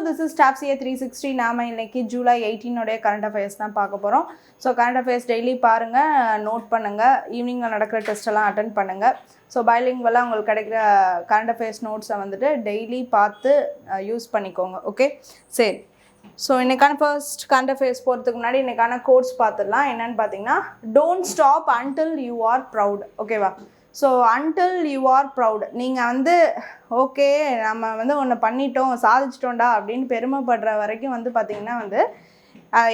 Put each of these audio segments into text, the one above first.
this is Staff CA 360. நாம இன்னைக்கு ஜூலை 18 உடைய கரண்ட் அஃபேர்ஸ் தான் பார்க்க போகிறோம். ஸோ கரண்ட் அஃபேர்ஸ் டெய்லி பாருங்கள், நோட் பண்ணுங்கள், ஈவினிங்கில் நடக்கிற டெஸ்ட்டெல்லாம் அட்டன் பண்ணுங்கள். ஸோ பைலிங்குவலாக உங்களுக்கு கிடைக்கிற கரண்ட் அஃபேர்ஸ் நோட்ஸை வந்துட்டு டெய்லி பார்த்து யூஸ் பண்ணிக்கோங்க. ஓகே, சரி. ஸோ இன்றைக்கான ஃபர்ஸ்ட் கரண்ட் அஃபேர்ஸ் போகிறதுக்கு முன்னாடி இன்றைக்கான கோட்ஸ் பார்த்துடலாம். என்னென்னு பார்த்தீங்கன்னா, don't stop until you are proud. ஓகேவா? So until you are proud, நீங்கள் வந்து ஓகே நம்ம வந்து ஒன்று பண்ணிட்டோம், சாதிச்சிட்டோண்டா அப்படின்னு பெருமைப்படுற வரைக்கும் வந்து பார்த்திங்கன்னா வந்து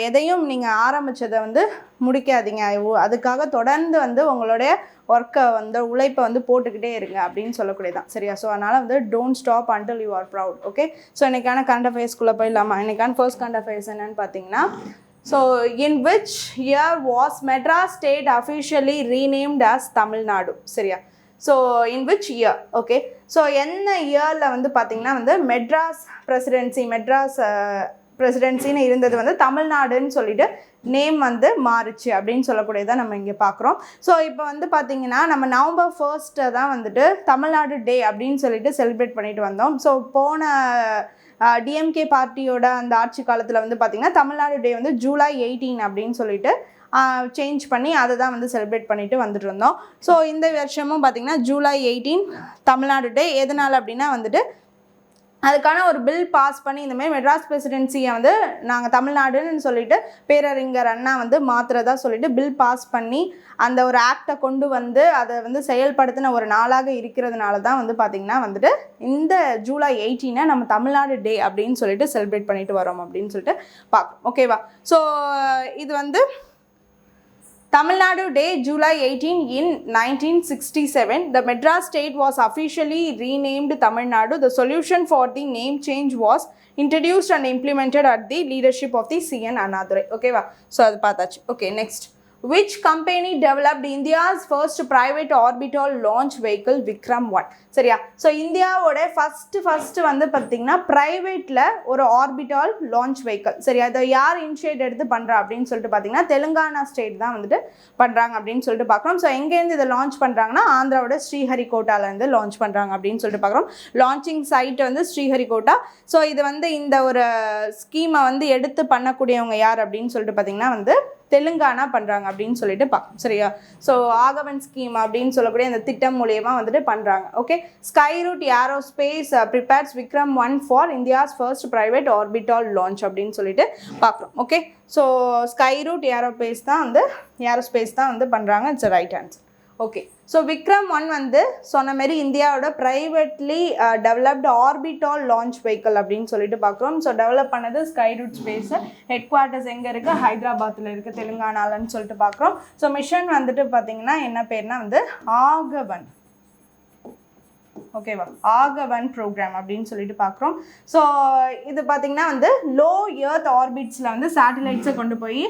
எதையும் நீங்கள் ஆரம்பித்ததை வந்து முடிக்காதீங்க. அதுக்காக தொடர்ந்து வந்து உங்களுடைய ஒர்க்கை வந்து உழைப்பை வந்து போட்டுக்கிட்டே இருங்க அப்படின்னு சொல்லக்கூடியதான். சரியா? ஸோ அதனால் வந்து don't stop until you are proud. Okay, so இன்றைக்கான கரண்ட் அஃபேர்ஸ்குள்ளே போயிடலாமா? இன்றைக்கான ஃபர்ஸ்ட் கரண்ட் அஃபேர்ஸ் என்னென்னு பார்த்தீங்கன்னா, so in which year was Madras state officially renamed as Tamil Nadu? சரியா? so in which year? okay, so என்ன இயரில் வந்து பார்த்திங்கன்னா வந்து மெட்ராஸ் பிரசிடென்சின்னு இருந்தது வந்து தமிழ்நாடுன்னு சொல்லிட்டு நேம் வந்து மாறுச்சு அப்படின்னு சொல்லக்கூடியதான் நம்ம இங்கே பார்க்குறோம். ஸோ இப்போ வந்து பார்த்திங்கன்னா நம்ம நவம்பர் 1 தான் வந்துட்டு தமிழ்நாடு டே அப்படின்னு சொல்லிட்டு செலிப்ரேட் பண்ணிட்டு வந்தோம். ஸோ போன டிஎம்கே பார்ட்டியோட அந்த ஆட்சி காலத்தில் வந்து பார்த்திங்கன்னா தமிழ்நாடு டே வந்து ஜூலை 18 அப்படின்னு சொல்லிட்டு சேஞ்ச் பண்ணி அதை தான் வந்து செலிப்ரேட் பண்ணிட்டு வந்துட்டு இருந்தோம். ஸோ இந்த வருஷமும் பார்த்திங்கன்னா ஜூலை 18 தமிழ்நாடு டே. எதனால் அப்படின்னா வந்துட்டு அதுக்கான ஒரு பில் பாஸ் பண்ணி இந்தமாதிரி மெட்ராஸ் பிரசிடென்சியை வந்து நாங்கள் தமிழ்நாடுன்னு சொல்லிட்டு பேரறிஞர் அண்ணா வந்து மாத்திரதா சொல்லிட்டு பில் பாஸ் பண்ணி அந்த ஒரு ஆக்டை கொண்டு வந்து அதை வந்து செயல்படுத்தின ஒரு நாளாக இருக்கிறதுனால தான் வந்து பார்த்திங்கன்னா வந்துட்டு இந்த ஜூலை 18 நம்ம தமிழ்நாடு டே அப்படின்னு சொல்லிட்டு செலிப்ரேட் பண்ணிட்டு வரோம் அப்படின்னு சொல்லிட்டு பார்க்குறோம். ஓகேவா? ஸோ இது வந்து Tamil Day, July 18 in 1967. The Madras state was officially renamed Tamil Nadu. The solution for the name change was introduced and implemented at the leadership of the CN Annadurai. Okay, va? So adu paathachu. Okay, next. Which company developed India's first private orbital launch vehicle Vikram 1? சரியா? So இந்தியாவோட first வந்து பார்த்திங்கன்னா ப்ரைவேட்டில் ஒரு orbital launch vehicle. சரியா? அதை யார் initiate எடுத்து பண்ணுறா அப்படின்னு சொல்லிட்டு பார்த்திங்கன்னா தெலுங்கானா ஸ்டேட் தான் வந்துட்டு பண்ணுறாங்க அப்படின்னு சொல்லிட்டு பார்க்குறோம். ஸோ எங்கேருந்து இதை லான்ச் பண்ணுறாங்கன்னா ஆந்திராவோட ஸ்ரீஹரிகோட்டாலேருந்து லான்ச் பண்ணுறாங்க அப்படின்னு சொல்லிட்டு பார்க்குறோம். லான்ச்சிங் சைட் வந்து ஸ்ரீஹரிகோட்டா. ஸோ இது வந்து இந்த ஒரு ஸ்கீமை வந்து எடுத்து பண்ணக்கூடியவங்க யார் அப்படின்னு சொல்லிட்டு பார்த்திங்கன்னா வந்து தெலுங்கானா பண்ணுறாங்க அப்படின்னு சொல்லிட்டு பார்க்கணும். சரியா? ஸோ ஆகவன் ஸ்கீம் அப்படின்னு சொல்லக்கூடிய அந்த திட்டம் மூலியமாக வந்துட்டு பண்ணுறாங்க. Okay, Skyroot aerospace prepares Vikram 1 for India's first private orbital launch அப்படின்னு சொல்லிட்டு பார்க்குறோம். ஓகே, ஸோ ஸ்கைரூட் ஏரோஸ்பேஸ் தான் வந்து பண்ணுறாங்க. It's right answer. Okay, so Vikram 1 வந்து சொன்ன மாரி இந்தியாவோட privately developed orbital launch vehicle அப்படின்னு சொல்லிட்டு பார்க்குறோம். ஸோ டெவலப் பண்ணது ஸ்கைரூட் ஸ்பேஸு. ஹெட் குவார்ட்டர்ஸ் எங்கே இருக்குது? ஹைதராபாத்தில் இருக்குது, தெலுங்கானாலன்னு சொல்லிட்டு பார்க்குறோம். ஸோ மிஷன் வந்துட்டு பார்த்திங்கன்னா என்ன பேர்னா வந்து ஆகவன். ஓகேவா? ஆகவன் ப்ரோக்ராம் அப்படின்னு சொல்லிட்டு பார்க்குறோம். ஸோ இது பார்த்திங்கன்னா வந்து லோ எர்த் ஆர்பிட்ஸில் வந்து சேட்டலைட்ஸை கொண்டு போய்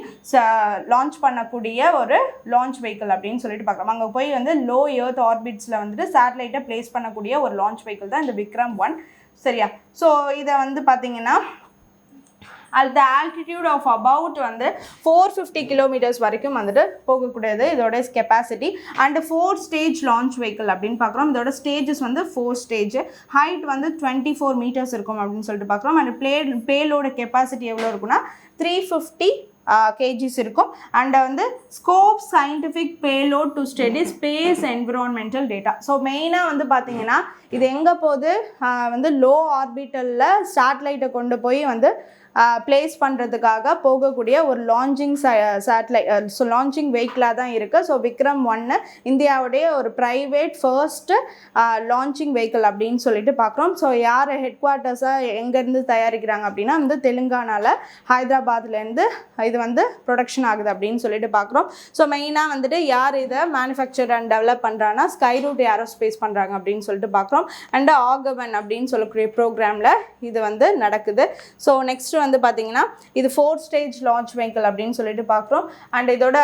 லான்ச் பண்ணக்கூடிய ஒரு லான்ச் வெஹிக்கிள் அப்படின்னு சொல்லிட்டு பார்க்குறோம். அங்கே போய் வந்து லோ எர்த் ஆர்பிட்ஸில் வந்துட்டு சேட்டலைட்டை பிளேஸ் பண்ணக்கூடிய ஒரு லான்ச் வெஹிக்கிள் தான் இந்த விக்ரம் 1. சரியா? ஸோ இதை வந்து பார்த்திங்கன்னா at the altitude of about வந்து 450 கிலோமீட்டர்ஸ் வரைக்கும் வந்துட்டு போகக்கூடியது இதோட capacity. And 4 stage launch vehicle அப்படின்னு பார்க்குறோம். இதோட ஸ்டேஜஸ் வந்து 4 ஸ்டேஜ். ஹைட் வந்து 24 மீட்டர்ஸ் இருக்கும் அப்படின்னு சொல்லிட்டு பார்க்குறோம். அண்ட் பேலோட கெப்பாசிட்டி எவ்வளோ இருக்குன்னா 350 kgs இருக்கும். அண்ட் வந்து scope scientific payload to study space environmental data. So மெயினாக வந்து பார்த்தீங்கன்னா இது எங்கே போகுது வந்து லோ ஆர்பிட்டலில் சேட்டலைட்டை கொண்டு போய் வந்து பிளேஸ் பண்ணுறதுக்காக போகக்கூடிய ஒரு லான்ச்சிங் ஸோ லான்ச்சிங் வெஹிக்கிளாக தான் இருக்குது. ஸோ விக்ரம் 1 இந்தியாவுடைய ஒரு ப்ரைவேட் ஃபர்ஸ்ட்டு லான்ச்சிங் வெஹிக்கிள் அப்படின்னு சொல்லிட்டு பார்க்குறோம். ஸோ யார் ஹெட் குவார்ட்டர்ஸாக எங்கேருந்து தயாரிக்கிறாங்க அப்படின்னா வந்து தெலுங்கானாவில் ஹைதராபாத்லேருந்து இது வந்து ப்ரொடக்ஷன் ஆகுது அப்படின்னு சொல்லிட்டு பார்க்குறோம். ஸோ மெயினாக வந்துட்டு யார் இதை மேனுஃபேக்சர் அண்ட் டெவலப் பண்ணுறாங்கன்னா ஸ்கைரூட் ஏரோஸ்பேஸ் பண்ணுறாங்க அப்படின்னு சொல்லிட்டு பார்க்குறோம். அண்ட் ஆகவன் அப்படின்னு சொல்லக்கூடிய ப்ரோக்ராமில் இது வந்து நடக்குது. ஸோ நெக்ஸ்ட் வந்து பார்த்தீங்கன்னா இது 4 ஸ்டேஜ் லான்ச் வெஹிக்கிள் அப்படின்னு சொல்லிட்டு பார்க்குறோம். அண்ட் இதோட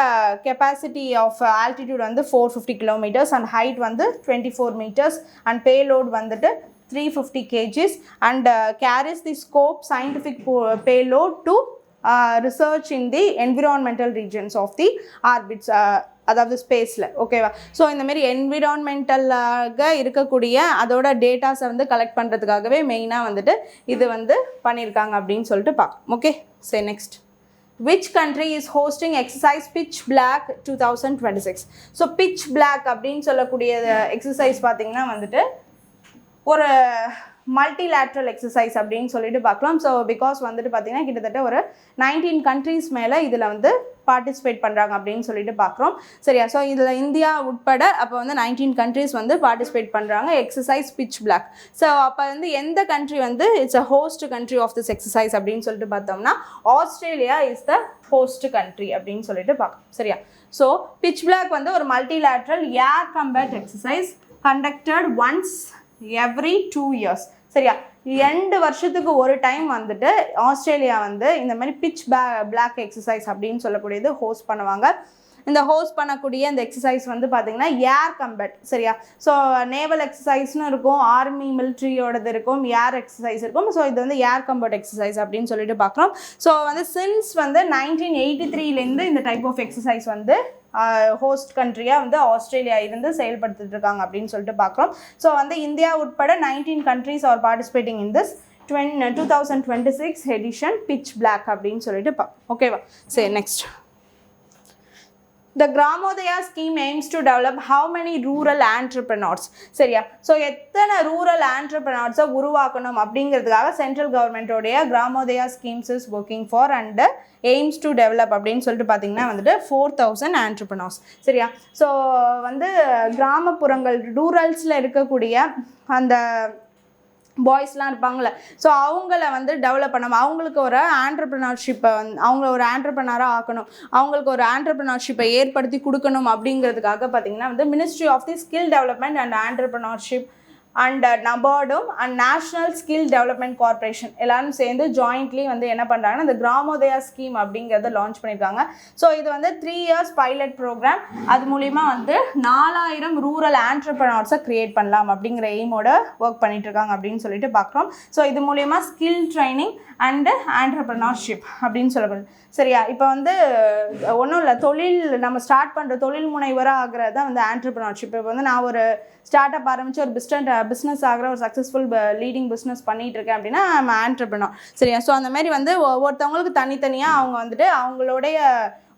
கெப்பாசிட்டி ஆஃப் ஆல்டிடியூட் வந்து 450 கிலோமீட்டர்ஸ் அண்ட் ஹைட் வந்து 24 மீட்டர்ஸ் அண்ட் பேலோட் வந்துட்டு 350 kgs and carries the scope scientific payload to research in the environmental regions of the orbits. அதாவது ஸ்பேஸில். ஓகேவா? ஸோ இந்தமாரி என்விரான்மெண்டலாக இருக்கக்கூடிய அதோட டேட்டாஸை வந்து கலெக்ட் பண்ணுறதுக்காகவே மெயினாக வந்துட்டு இது வந்து பண்ணியிருக்காங்க அப்படின்னு சொல்லிட்டு பார்க்கலாம். ஓகே, சரி next. Which country is hosting exercise Pitch Black 2026? So Pitch Black அப்படின்னு சொல்லக்கூடிய எக்ஸசைஸ் பார்த்தீங்கன்னா வந்துட்டு ஒரு மல்டிலேட்ரல் எக்ஸசைஸ் அப்படின்னு சொல்லிட்டு பார்க்கலாம். ஸோ பிகாஸ் வந்துட்டு பார்த்தீங்கன்னா கிட்டத்தட்ட ஒரு 19 கண்ட்ரீஸ் மேலே இதில் வந்து பார்ட்டிசிபேட் பண்ணுறாங்க அப்படின்னு சொல்லிட்டு பார்க்குறோம். சரியா? ஸோ இதில் இந்தியா உட்பட அப்போ வந்து 19 கண்ட்ரீஸ் வந்து பார்ட்டிசிபேட் பண்ணுறாங்க எக்ஸசைஸ் பிட்ச் பிளாக். ஸோ அப்போ வந்து எந்த கண்ட்ரி வந்து it's a host country of this exercise அப்படின்னு சொல்லிட்டு பார்த்தோம்னா Australia is the host country அப்படின்னு சொல்லிட்டு பார்க்கலாம். சரியா? ஸோ பிட்ச் பிளாக் வந்து ஒரு multilateral air combat exercise conducted once every 2 years. சரியா? 2 வருஷத்துக்கு ஒரு டைம் வந்துட்டு ஆஸ்திரேலியா வந்து இந்த மாதிரி பிட்ச் பிளாக் எக்ஸசைஸ் அப்படின்னு சொல்லக்கூடியது ஹோஸ்ட் பண்ணுவாங்க. இந்த ஹோஸ்ட் பண்ணக்கூடிய இந்த எக்ஸசைஸ் வந்து பார்த்திங்கன்னா ஏர் கம்பேட். சரியா? ஸோ நேவல் எக்ஸசைஸ்னு இருக்கும், ஆர்மி மிலிட்ரியோடது இருக்கும், ஏர் எக்ஸசைஸ் இருக்கும். ஸோ இது வந்து ஏர் கம்பேட் எக்ஸசைஸ் அப்படின்னு சொல்லிட்டு பார்க்குறோம். ஸோ வந்து சின்ஸ் வந்து 1983லேருந்து இந்த டைப் ஆஃப் எக்ஸசைஸ் வந்து ஹோஸ்ட் கண்ட்ரியாக வந்து ஆஸ்திரேலியா இருந்து செயல்படுத்திட்டு இருக்காங்க அப்படின்னு சொல்லிட்டு பார்க்குறோம். ஸோ வந்து இந்தியா உட்பட 19 countries are participating in this 2026 edition pitch black அப்படின்னு சொல்லிட்டு ஓகேவா? சரி next. The Gramodaya scheme aims to develop how many rural entrepreneurs? சரியா? ஸோ எத்தனை ரூரல் ஆண்டர்பிரனர்ஸை உருவாக்கணும் அப்படிங்கிறதுக்காக சென்ட்ரல் கவர்மெண்ட்டோடைய Gramodaya schemes is working for and aims to develop அப்படின்னு சொல்லிட்டு பார்த்தீங்கன்னா வந்துட்டு 4000 ஆண்டர்பிரனர்ஸ். சரியா? ஸோ வந்து கிராமப்புறங்கள் ரூரல்ஸில் இருக்கக்கூடிய அந்த பாய்ஸ்லாம் இருப்பாங்களே, ஸோ அவங்கள வந்து டெவலப் பண்ணணும், அவங்களுக்கு ஒரு ஆண்டர்பிரினர்ஷிப்பை அவங்கள ஒரு ஆண்டர்பிரினராக ஆக்கணும், அவங்களுக்கு ஒரு ஆண்டர்பிரினர்ஷிப்பை ஏற்படுத்தி கொடுக்கணும் அப்படிங்கிறதுக்காக பார்த்தீங்கன்னா வந்து ministry of the skill development and entrepreneurship and நபார்டும் and national skill development corporation எல்லாரும் சேர்ந்து ஜாயிண்ட்லி வந்து என்ன பண்ணுறாங்கன்னா இந்த கிராமோதயா ஸ்கீம் அப்படிங்கிறத லான்ச் பண்ணியிருக்காங்க. ஸோ இது வந்து 3 years பைலட் ப்ரோக்ராம். அது மூலிமா வந்து 4000 ரூரல் ஆண்டர்பிரனர்ஸை க்ரியேட் பண்ணலாம் அப்படிங்கிற எய்மோட ஒர்க் பண்ணிட்டு இருக்காங்க அப்படின்னு சொல்லிட்டு பார்க்குறோம். ஸோ இது மூலிமா ஸ்கில் ட்ரைனிங் அண்டு ஆண்டர்பிரனர்ஷிப் அப்படின்னு சொல்லப்படுது. சரியா? இப்போ வந்து ஒன்றும் இல்லை, தொழில் நம்ம ஸ்டார்ட் பண்ணுற தொழில் முனைவராக ஆகிறது தான் வந்து ஆண்டர்பிரனர்ஷிப். இப்போ வந்து நான் ஒரு ஸ்டார்ட் அப் ஆரம்பித்து ஒரு பிஸ்னஸ் ஆகிற ஒரு சக்ஸஸ்ஃபுல் லீடிங் பிஸ்னஸ் பண்ணிகிட்டு இருக்கேன் அப்படின்னா நம்ம ஆண்டர்பிரனர். சரியா? ஸோ அந்த மாதிரி வந்து ஒவ்வொருத்தவங்களுக்கு தனித்தனியாக அவங்க வந்துட்டு அவங்களுடைய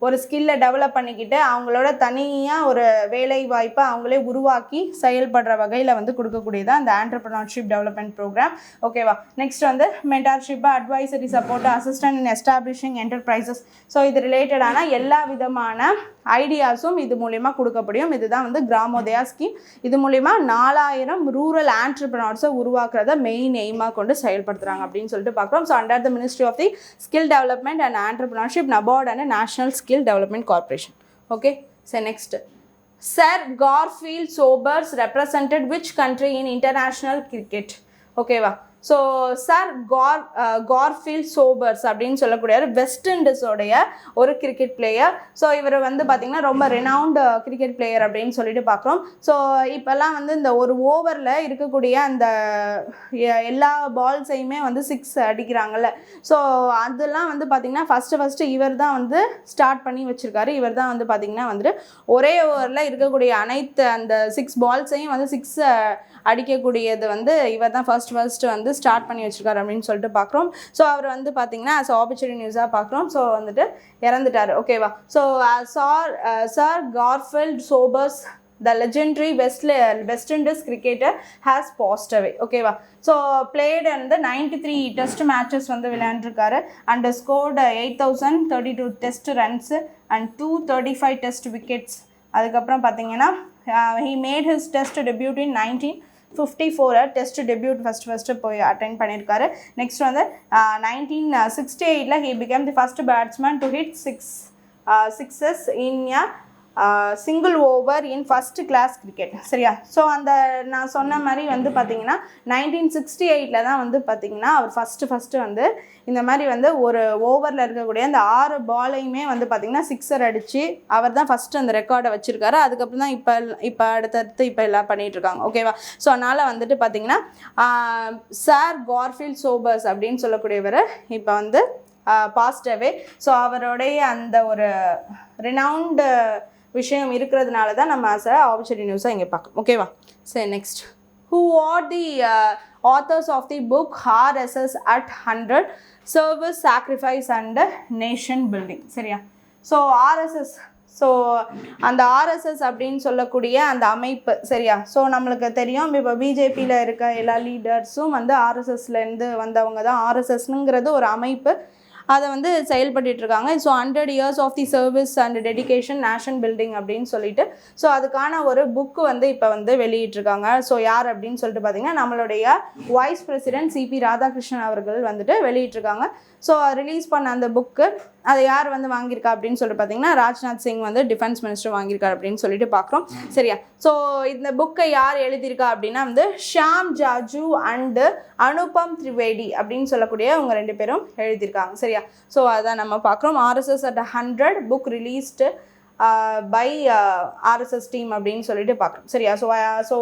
ஒரு ஸ்கில்லை டெவலப் பண்ணிக்கிட்டு அவங்களோட தனியாக ஒரு வேலை வாய்ப்பை அவங்களே உருவாக்கி செயல்படுற வகையில் வந்து கொடுக்கக்கூடியதான் இந்த ஆண்டர்பிரனர்ஷிப் டெவலப்மெண்ட் ப்ரோக்ராம். ஓகேவா? நெக்ஸ்ட் வந்து மென்டார்ஷிப், அட்வைசரி சப்போர்ட், அசிஸ்டன்ட் இன் எஸ்டாப்ளிஷிங் என்டர்பிரைசஸ். ஸோ இது ரிலேட்டடான எல்லா விதமான ஐடியாஸும் இது மூலிமா கொடுக்கப்படும். இதுதான் வந்து கிராமோதயா ஸ்கீம். இது மூலிமா 4000 ரூரல் ஆண்டர்பிரனர்ஸை உருவாக்குறத மெயின் எய்மாக கொண்டு செயல்படுத்துகிறாங்க அப்படின்னு சொல்லிட்டு பார்க்குறோம். So under the ministry of the skill development and entrepreneurship, NABARD and national skill development corporation. Okay, so next. Sir Garfield Sobers represented which country in international cricket? ஓகேவா? ஸோ சார் கார்ஃபீல்ட் சோபர்ஸ் அப்படின்னு சொல்லக்கூடிய west இண்டீஸோடைய ஒரு cricket player. So இவர் வந்து பார்த்திங்கன்னா ரொம்ப renowned cricket player அப்படின்னு சொல்லிட்டு பார்க்குறோம். ஸோ இப்போல்லாம் வந்து இந்த ஒரு ஓவரில் இருக்கக்கூடிய அந்த எல்லா பால்ஸையுமே வந்து 6 அடிக்கிறாங்கல்ல. ஸோ அதெல்லாம் வந்து பார்த்திங்கன்னா ஃபஸ்ட்டு இவர் தான் வந்து ஸ்டார்ட் பண்ணி வச்சுருக்காரு. இவர் தான் வந்து பார்த்திங்கன்னா வந்துட்டு ஒரே ஓவரில் இருக்கக்கூடிய அனைத்து அந்த 6 பால்ஸையும் வந்து 6 அடிக்கக்கூடியது வந்து இவர் தான் ஃபர்ஸ்ட் வந்து ஸ்டார்ட் பண்ணி வச்சுருக்காரு அப்படின்னு சொல்லிட்டு பார்க்குறோம். ஸோ அவர் வந்து பார்த்திங்கன்னா as ஆப்பர்ச்சுனிட்டி நியூஸாக பார்க்குறோம். ஸோ வந்துட்டு இறந்துட்டார். ஓகேவா? So sir Garfield Sobers the legendary West Indies cricketer has passed away. ஓகேவா? ஸோ பிளேட் வந்து 93 டெஸ்ட் மேட்சஸ் வந்து விளையாண்டுருக்காரு and scored 8032 test runs and 235 test wickets. அதுக்கப்புறம் பார்த்தீங்கன்னா he made his test debut in 1954 test debut first போய் attend பண்ணியிருக்காரு. Next வந்து 1968 he became the first batsman to hit 6 sixes in a single over in first class cricket. சரியா? So அந்த நான் சொன்ன மாதிரி வந்து பார்த்திங்கன்னா 1968 தான் வந்து பார்த்திங்கன்னா அவர் ஃபஸ்ட்டு வந்து இந்த மாதிரி வந்து ஒரு ஓவரில் இருக்கக்கூடிய அந்த 6 பாலையுமே வந்து பார்த்திங்கன்னா 6 அடித்து அவர் தான் ஃபஸ்ட்டு அந்த ரெக்கார்டை வச்சுருக்காரு. அதுக்கப்புறம் தான் இப்போ அடுத்தடுத்து இப்போ எல்லாம் பண்ணிகிட்ருக்காங்க. ஓகேவா? ஸோ அதனால் வந்துட்டு பார்த்திங்கன்னா சார் கார்ஃபீல்ட் சோபர்ஸ் அப்படின்னு சொல்லக்கூடியவர் இப்போ வந்து பாஸ்ட் அவே. ஸோ அவருடைய அந்த ஒரு ரெனவுண்டு விஷயம் இருக்கிறதுனால தான் நம்ம as a ஆப்பர்ச்சுனிட்டி நியூஸாக இங்கே பார்க்கணும். ஓகேவா? சரி, next. Who are the authors of the book RSS at 100 Service, Sacrifice and Nation Building? சரியா? ஸோ RSS, ஸோ அந்த ஆர்எஸ்எஸ் அப்படின்னு சொல்லக்கூடிய அந்த அமைப்பு, சரியா? ஸோ நம்மளுக்கு தெரியும், இப்போ பிஜேபியில் இருக்க எல்லா லீடர்ஸும் வந்து ஆர்எஸ்எஸ்லேருந்து வந்தவங்க தான். ஆர்எஸ்எஸ்னுங்கிறது ஒரு அமைப்பு, அதை வந்து செயல்பட்டுருக்காங்க. So 100 years of the service and dedication nation building அப்படின்னு சொல்லிட்டு, ஸோ அதுக்கான ஒரு புக்கு வந்து இப்போ வந்து வெளியிட்டிருக்காங்க. ஸோ யார் அப்படின்னு சொல்லிட்டு பார்த்தீங்கன்னா நம்மளுடைய வைஸ் பிரசிடென்ட் சிபி ராதாகிருஷ்ணன் அவர்கள் வந்துட்டு வெளியிட்டிருக்காங்க. ஸோ ரிலீஸ் பண்ண அந்த புக்கு அதை யார் வந்து வாங்கியிருக்கா அப்படின்னு சொல்லிட்டு பார்த்தீங்கன்னா ராஜ்நாத் சிங் வந்து டிஃபென்ஸ் மினிஸ்டர் வாங்கியிருக்காரு அப்படின்னு சொல்லிட்டு பார்க்குறோம். சரியா? ஸோ இந்த புக்கை யார் எழுதியிருக்கா அப்படின்னா வந்து ஷியாம் ஜாஜு அண்டு அனுபம் திரிவேடி அப்படின்னு சொல்லக்கூடிய அவங்க 2 பேரும் எழுதியிருக்காங்க. சரியா? ஸோ அதான் நம்ம பார்க்குறோம். RSS at 100 book released by RSS team அப்படின்னு சொல்லிட்டு பார்க்குறோம். சரியா? ஸோ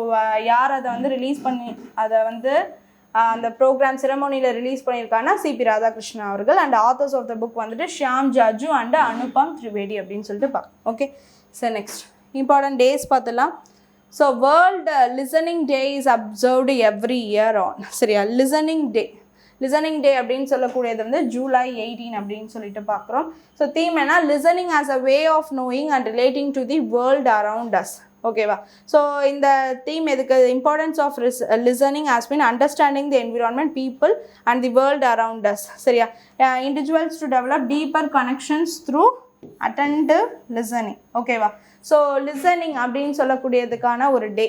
யார் அதை வந்து ரிலீஸ் பண்ணி அதை வந்து அந்த ப்ரோக்ராம் செரமோனியில் ரிலீஸ் பண்ணியிருக்காங்கன்னா சிபி ராதாகிருஷ்ணன் அவர்கள். And authors of the book வந்துட்டு ஷியாம் ஜாஜு அண்ட் அனுபம் திரிவேடி அப்படின்னு சொல்லிட்டு பார்க்கணும். Okay, sir next important days பார்த்துலாம். So world listening day is observed every year on. சரியா? லிசனிங் டே அப்படின்னு சொல்லக்கூடியது வந்து ஜூலை 18 அப்படின்னு சொல்லிட்டு பார்க்குறோம். ஸோ தீம் என்ன? Listening as a way of knowing and relating to the world around us. ஓகேவா? ஸோ இந்த தீம் எதுக்கு? Importance of listening has been understanding the environment, people and the world around us. சரியா? Individuals to develop deeper connections through attentive listening. ஓகேவா? So listening அப்படின்னு சொல்லக்கூடியதுக்கான ஒரு டே,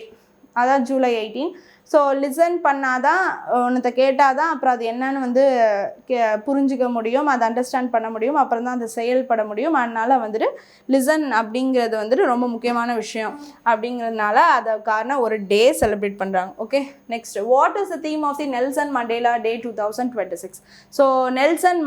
அதான் July 18. So listen பண்ணாதான், ஒன்றத்தை கேட்டால் தான் அப்புறம் அது என்னன்னு வந்து புரிஞ்சிக்க முடியும், அதை அண்டர்ஸ்டாண்ட் பண்ண முடியும், அப்புறம் தான் அது செயல்பட முடியும். அதனால் வந்துட்டு லிசன் அப்படிங்கிறது வந்துட்டு ரொம்ப முக்கியமான விஷயம் அப்படிங்கிறதுனால அதுக்கான ஒரு டே செலிப்ரேட் பண்ணுறாங்க. Okay, next. What is the theme of the Nelson Mandela day 2026? So Nelson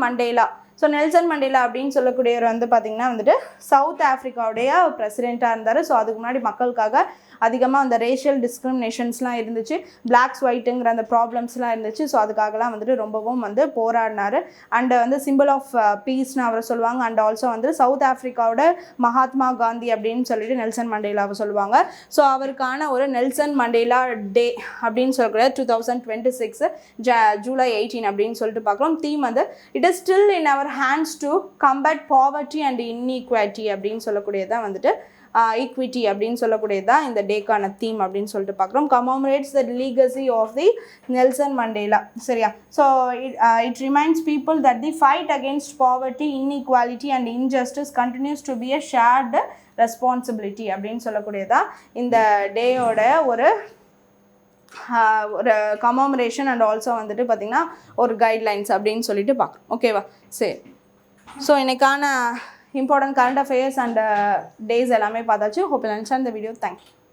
Mandela அப்படின்னு சொல்லக்கூடியவர் வந்து பார்த்திங்கன்னா வந்துட்டு சவுத் ஆஃப்ரிக்காவுடைய பிரசிடெண்ட்டாக இருந்தார். ஸோ அதுக்கு முன்னாடி மக்களுக்காக அதிகமாக அந்த ரேஷியல் டிஸ்கிரிமினேஷன்ஸ்லாம் இருந்துச்சு, பிளாக்ஸ் ஒயிட்டுங்கிற அந்த ப்ராப்ளம்ஸ்லாம் இருந்துச்சு. ஸோ அதுக்காகலாம் வந்துட்டு ரொம்பவும் வந்து போராடினார். அண்டு வந்து சிம்பிள் ஆஃப் பீஸ்னு அவரை சொல்லுவாங்க. அண்ட் ஆல்சோ வந்து சவுத் ஆஃப்ரிக்காவோட மகாத்மா காந்தி அப்படின்னு சொல்லிட்டு நெல்சன் மண்டேலாவை சொல்லுவாங்க. ஸோ அவருக்கான ஒரு நெல்சன் மண்டேலா டே அப்படின்னு சொல்லக்கூடிய 2026 ஜூலை 18 அப்படின்னு சொல்லிட்டு பார்க்குறோம். தீம் வந்து it is still in our hands to combat poverty and inequality அப்படின்னு சொல்லக்கூடியதான் வந்துட்டு ஈக்விட்டி அப்படின்னு சொல்லக்கூடியது தான் இந்த டேக்கான தீம் அப்படின்னு சொல்லிட்டு பார்க்குறோம். Commemorates the legacy of the Nelson Mandela. சரியா? So it reminds people that the fight against poverty, inequality and injustice continues to be a shared responsibility அப்படின்னு சொல்லக்கூடியதான் இந்த டேயோட ஒரு கமமரேஷன் அண்ட் ஆல்சோ வந்துட்டு பார்த்திங்கன்னா ஒரு கைட்லைன்ஸ் அப்படின்னு சொல்லிட்டு பார்க்குறோம். ஓகேவா? சரி, ஸோ இன்னைக்கான important current affairs and days எல்லாமே பார்த்தாச்சு. hope you understand the video. Thank you.